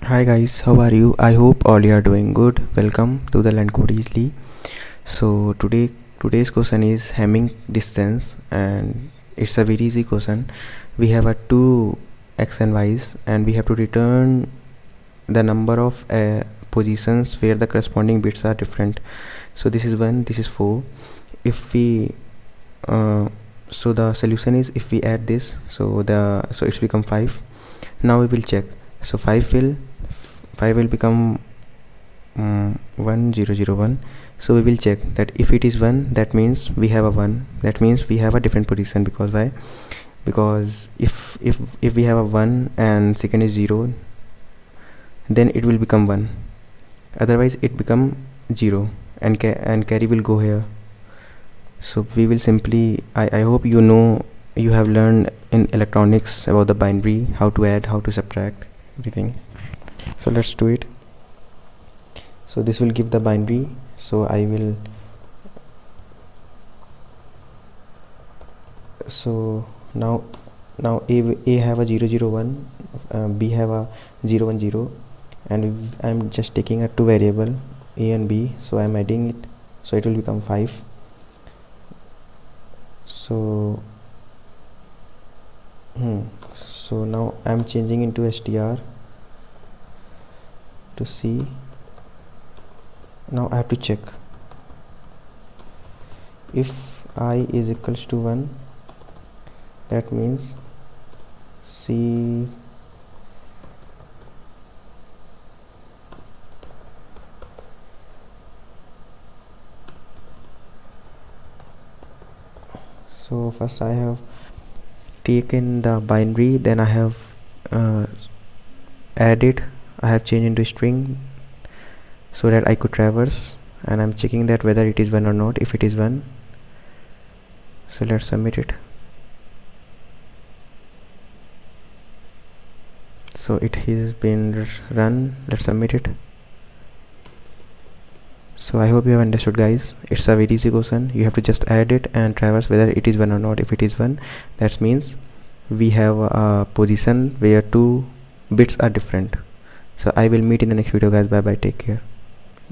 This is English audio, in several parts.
Hi guys, how are you? I hope all you are doing good. Welcome to the Learn Code Easily. So today's question is Hamming distance, and it's a very easy question. We have a two x and y's, and we have to return the number of positions where the corresponding bits are different. So this is 1, this is 4. If we so the solution is, if we add this, so it's become 5. Now we will check. So 5 will become 1001. So we will check that if it is 1, that means we have a 1, that means we have a different position. Because why? Because if we have a 1 and second is 0, then it will become 1, otherwise it become 0, and carry will go here. So we will simply, I hope you have learned in electronics about the binary, how to add, how to subtract, everything. So let's do it. So this will give the binary. So I will, so now a have a 001, b have a 010, and I'm just taking a two variable a and b, so I'm adding it, so it will become 5. So so now I'm changing into str to see. Now I have to check if I is equals to 1, that means C so first I have taken the binary, then I have added, I have changed into string so that I could traverse, and I'm checking that whether it is 1 or not. If it is 1, so let's submit it. So it has been run. Let's submit it. So I hope you have understood, guys. It's a very easy question. You have to just add it and traverse whether it is 1 or not. If it is 1, that means we have a position where two bits are different. So I will meet in the next video, guys. Bye bye, take care,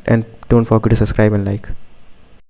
and don't forget to subscribe and like.